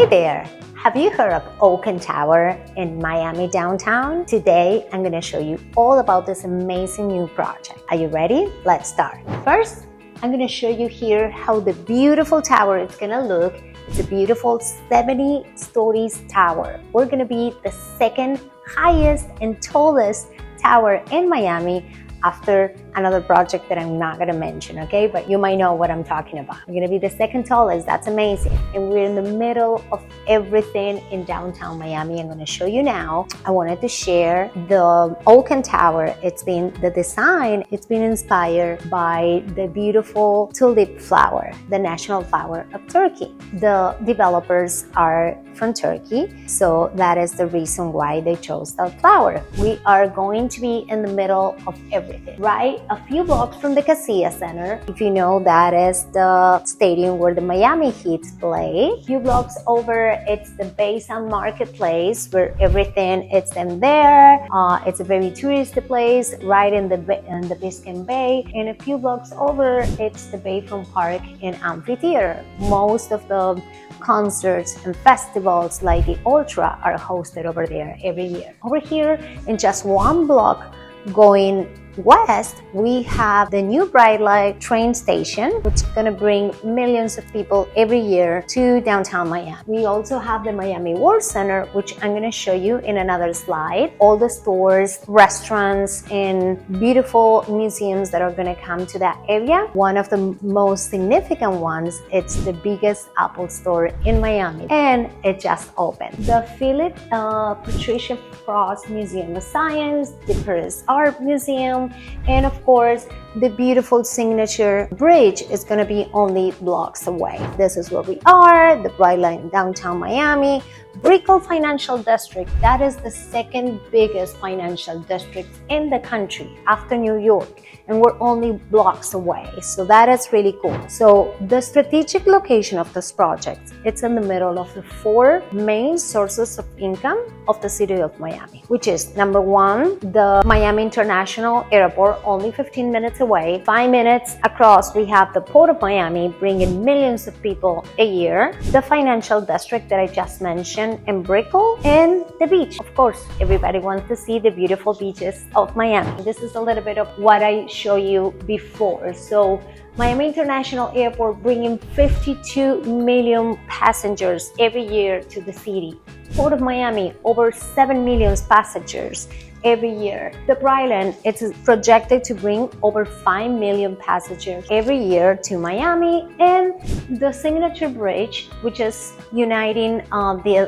Hey there! Have you heard of Okan Tower in Miami downtown? Today, I'm going to show you all about this amazing new project. Are you ready? Let's start. First, I'm going to show you here how the beautiful tower is going to look. It's a beautiful 70 stories tower. We're going to be the second highest and tallest tower in Miami after another project that I'm not going to mention, okay? But you might know what I'm talking about. We're going to be the second tallest. That's amazing. And we're in the middle of everything in downtown Miami. I'm going to show you now. I wanted to share the Okan Tower. The design, it's been inspired by the beautiful tulip flower, the national flower of Turkey. The developers are from Turkey, so that is the reason why they chose that flower. We are going to be in the middle of everything, right? A few blocks from the Casilla Center. If you know, that is the stadium where the Miami Heat play. A few blocks over, it's the Basin Marketplace where everything is in there. It's a very touristy place right in the Biscayne Bay. And a few blocks over, it's the Bayfront Park and Amphitheater. Most of the concerts and festivals like the Ultra are hosted over there every year. Over here, in just one block going west, we have the new Bright Light train station, which is going to bring millions of people every year to downtown Miami. We also have the Miami World Center, which I'm going to show you in another slide. All the stores, restaurants, and beautiful museums that are going to come to that area. One of the most significant ones, it's the biggest Apple store in Miami, and it just opened. The Philip Patricia Frost Museum of Science, the Paris Art Museum, and of course the beautiful signature bridge is going to be only blocks away. This is where we are, the Bright Line downtown Miami. Brickell Financial District, that is the second biggest financial district in the country after New York, and we're only blocks away, so that is really cool. So the strategic location of this project, it's in the middle of the four main sources of income of the city of Miami, which is number one, the Miami International Airport, only 15 minutes away. 5 minutes across, we have the Port of Miami, bringing millions of people a year. The financial district that I just mentioned in Brickell, and the beach. Of course, everybody wants to see the beautiful beaches of Miami. This is a little bit of what I showed you before. So Miami International Airport bringing 52 million passengers every year to the city. Port of Miami, over 7 million passengers every year. The Bright Line, it's projected to bring over 5 million passengers every year to Miami. And the signature bridge, which is uniting the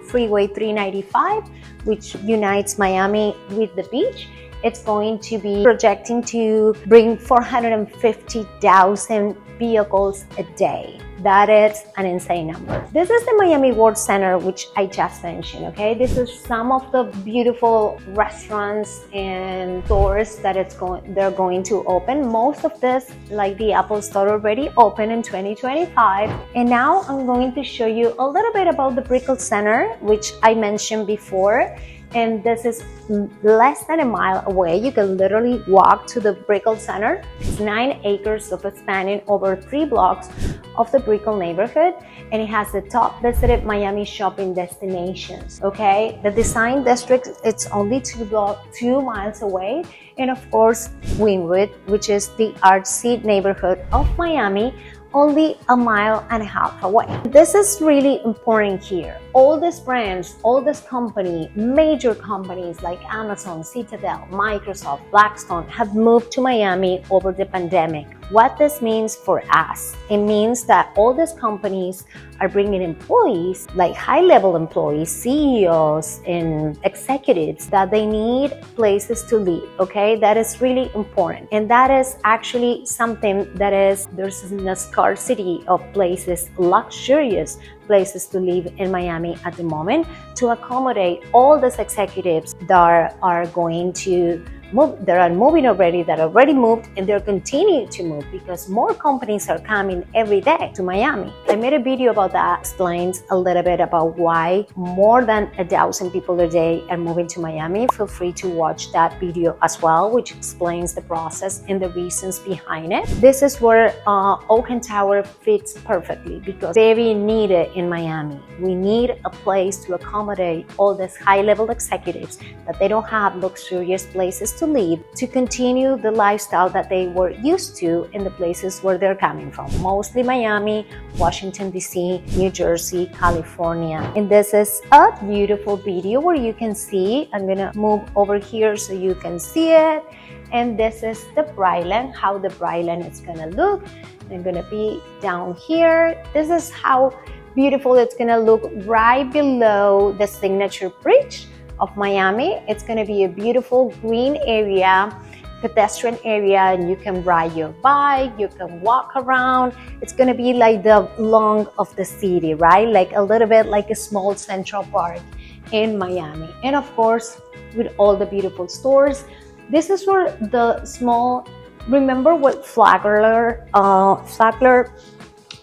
Freeway 395, which unites Miami with the beach, it's going to be projecting to bring 450,000 vehicles a day. That is an insane number. This is the Miami World Center, which I just mentioned, okay? This is some of the beautiful restaurants and stores that they're going to open. Most of this, like the Apple Store, already opened in 2025. And now I'm going to show you a little bit about the Brickell Center, which I mentioned before. And this is less than a mile away. You can literally walk to the Brickell Center. It's 9 acres of spanning over 3 blocks of the Brickell neighborhood, and it has the top visited Miami shopping destinations, okay? The design district, it's only 2 miles away, and of course Wynwood, which is the artsy neighborhood of Miami, only 1.5 miles away. This is really important here. All these brands, all this company, major companies like Amazon, Citadel, Microsoft, Blackstone have moved to Miami over the pandemic. What this means for us, it means that all these companies are bringing employees, like high-level employees, CEOs and executives, that they need places to live, okay? That is really important. And that is actually something that there's a scarcity of places, luxurious places to live in Miami at the moment to accommodate all these executives that are going to moving already, that already moved, and they're continuing to move because more companies are coming every day to Miami. I made a video about that, explains a little bit about why more than 1,000 people a day are moving to Miami. Feel free to watch that video as well, which explains the process and the reasons behind it. This is where Okan Tower fits perfectly because very needed in Miami. We need a place to accommodate all these high-level executives that they don't have luxurious places to live, to continue the lifestyle that they were used to in the places where they're coming from, mostly Miami, Washington DC, New Jersey, California. And this is a beautiful video where you can see, I'm gonna move over here so you can see it. And this is the Bryland, how the Bryland is gonna look. I'm gonna be down here. This is how beautiful it's gonna look right below the signature bridge of Miami. It's gonna be a beautiful green area, pedestrian area, and you can ride your bike, you can walk around. It's gonna be like the lung of the city, right? Like a little bit like a small Central Park in Miami. And of course, with all the beautiful stores. This is where the small, remember what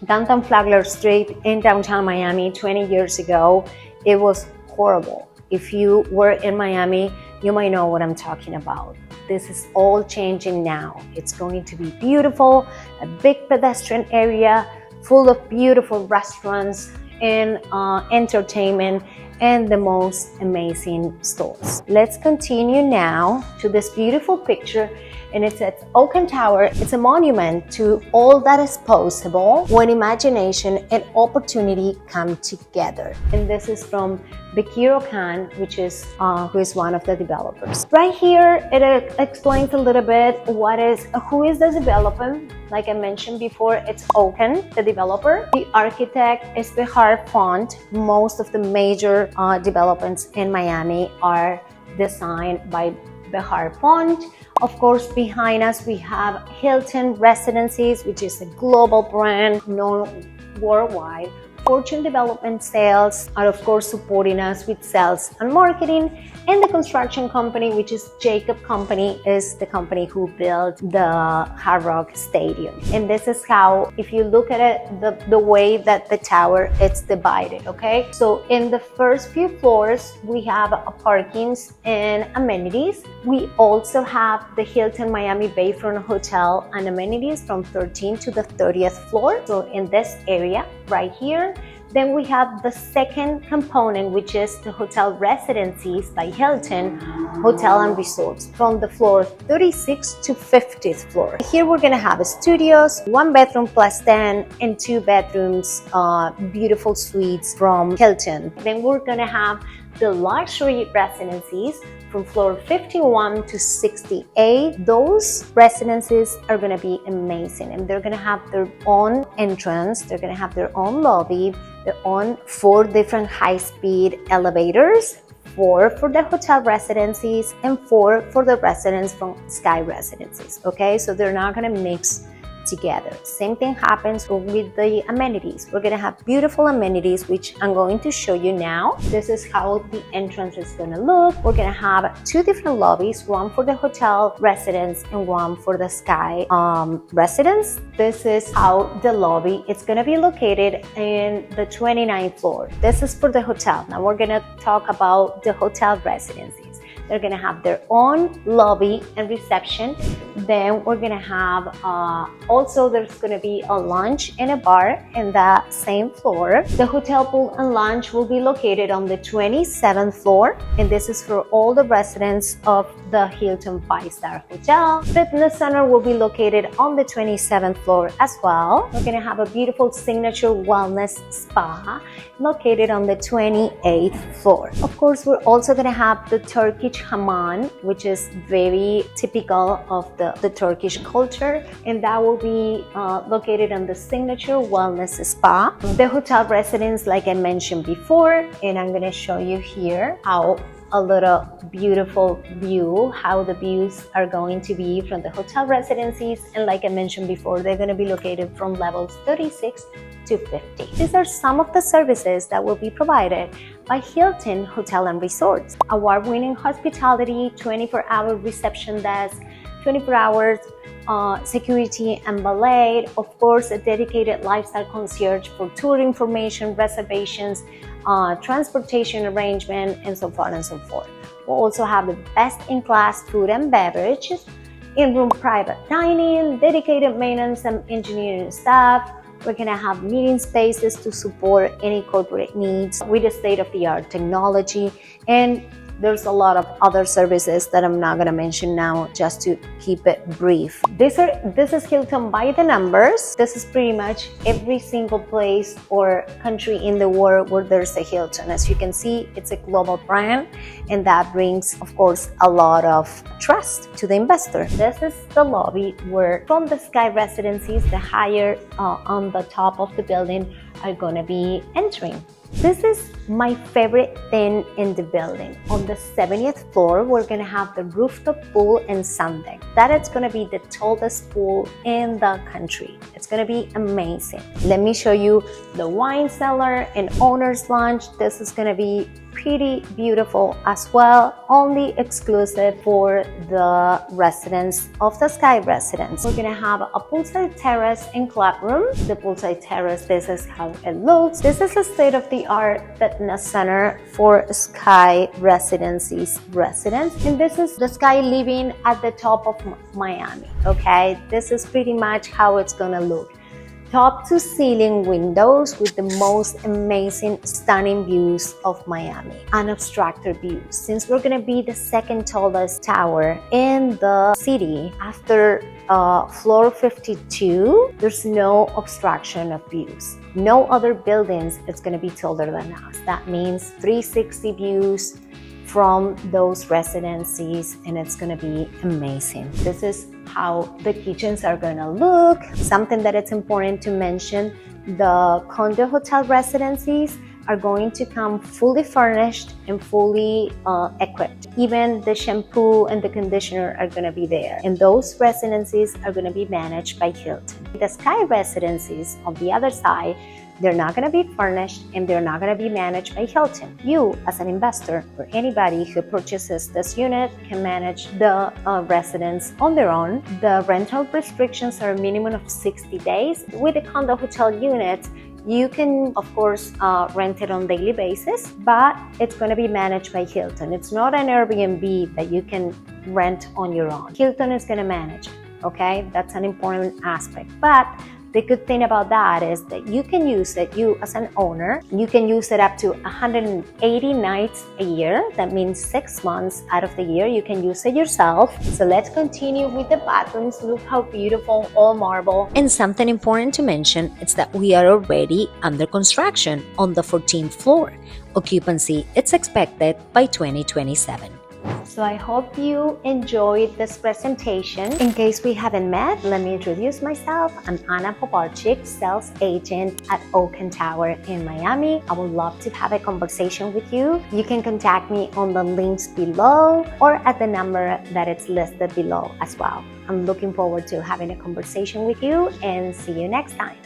downtown Flagler Street in downtown Miami 20 years ago, it was horrible. If you were in Miami, you might know what I'm talking about. This is all changing now. It's going to be beautiful, a big pedestrian area full of beautiful restaurants and entertainment and the most amazing stores. Let's continue now to this beautiful picture, and it says Okan Tower. It's a monument to all that is possible when imagination and opportunity come together. And this is from Bekir Okan, which is who is one of the developers. Right here, it explains a little bit who is the developer. Like I mentioned before, it's Okan, the developer. The architect is Behar Font. Most of the major developments in Miami are designed by Behar Font. Of course, behind us we have Hilton Residencies, which is a global brand known worldwide. Fortune Development Sales are of course supporting us with sales and marketing, and the construction company, which is Jacob Company, is the company who built the Hard Rock Stadium. And this is how, if you look at it, the way that the tower it's divided, okay? So in the first few floors, we have parkings and amenities. We also have the Hilton Miami Bayfront Hotel and amenities from 13th to the 30th floor. So in this area right here, then we have the second component, which is the Hotel Residencies by Hilton Hotel and Resorts from the floor 36 to 50th floor. Here we're gonna have studios, 1 bedroom plus 10 and 2 bedrooms, beautiful suites from Hilton. Then we're gonna have the luxury residencies from floor 51 to 68. Those residences are going to be amazing, and they're going to have their own entrance, they're going to have their own lobby, their own 4 different high-speed elevators, 4 for the hotel residencies and 4 for the residents from Sky Residences. Okay, so they're not going to mix together. Same thing happens with the amenities. We're gonna have beautiful amenities, which I'm going to show you now. This is how the entrance is gonna look. We're gonna have 2 different lobbies, one for the hotel residents and one for the Sky residents. This is how the lobby is gonna be located in the 29th floor. This is for the hotel. Now we're gonna talk about the hotel residencies. They're gonna have their own lobby and reception. Then we're gonna have also there's gonna be a lunch and a bar in that same floor. The hotel pool and lounge will be located on the 27th floor, and this is for all the residents of the Hilton 5-star Hotel. Fitness center will be located on the 27th floor as well. We're gonna have a beautiful signature wellness spa located on the 28th floor. Of course, we're also gonna have the Turkish Hammam, which is very typical of the the Turkish culture, and that will be located on the Signature Wellness Spa. The hotel residence, like I mentioned before, and I'm going to show you here how a little beautiful view, how the views are going to be from the hotel residencies. And like I mentioned before, they're going to be located from levels 36 to 50. These are some of the services that will be provided by Hilton Hotel and Resorts. Award-winning hospitality, 24-hour reception desk, 24 hours security and valet, of course a dedicated lifestyle concierge for tour information, reservations, transportation arrangement, and so on and so forth. We'll also have the best-in-class food and beverages, in-room private dining, dedicated maintenance and engineering staff. We're gonna have meeting spaces to support any corporate needs with the state-of-the-art technology, and there's a lot of other services that I'm not gonna mention now, just to keep it brief. This is Hilton by the numbers. This is pretty much every single place or country in the world where there's a Hilton. As you can see, it's a global brand, and that brings, of course, a lot of trust to the investor. This is the lobby where from the Sky residencies, the higher on the top of the building are gonna be entering. This is my favorite thing in the building. On the 70th floor, we're gonna have the rooftop pool and sun deck. That is gonna be the tallest pool in the country. It's gonna be amazing. Let me show you the wine cellar and owner's lounge. This is gonna be pretty beautiful as well, only exclusive for the residents of the Sky residence. We're gonna have a poolside terrace and club room. The poolside terrace, this is how it looks. This is a state-of-the-art fitness center for Sky residencies residents, and this is the Sky living at the top of Miami. Okay, this is pretty much how it's gonna look. Top to ceiling windows with the most amazing, stunning views of Miami, unobstructed views. Since we're gonna be the second tallest tower in the city after floor 52, there's no obstruction of views. No other buildings is gonna be taller than us. That means 360 views from those residencies, and it's gonna be amazing. This is how the kitchens are gonna look. Something that it's important to mention, the condo hotel residencies are going to come fully furnished and fully equipped. Even the shampoo and the conditioner are gonna be there. And those residencies are gonna be managed by Hilton. The Sky residencies on the other side, they're not going to be furnished and they're not going to be managed by Hilton. You, as an investor or anybody who purchases this unit, can manage the residence on their own. The rental restrictions are a minimum of 60 days. With the condo hotel unit, you can, of course, rent it on a daily basis, but it's going to be managed by Hilton. It's not an Airbnb that you can rent on your own. Hilton is going to manage it, okay? That's an important aspect. But the good thing about that is that you can use it, you as an owner, you can use it up to 180 nights a year. That means 6 months out of the year you can use it yourself. So let's continue with the bathrooms. Look how beautiful, all marble. And something important to mention is that we are already under construction on the 14th floor. Occupancy is expected by 2027. So I hope you enjoyed this presentation. In case we haven't met, let me introduce myself. I'm Ana Povarchik, sales agent at Okan Tower in Miami. I would love to have a conversation with you. You can contact me on the links below or at the number that it's listed below as well. I'm looking forward to having a conversation with you, and see you next time.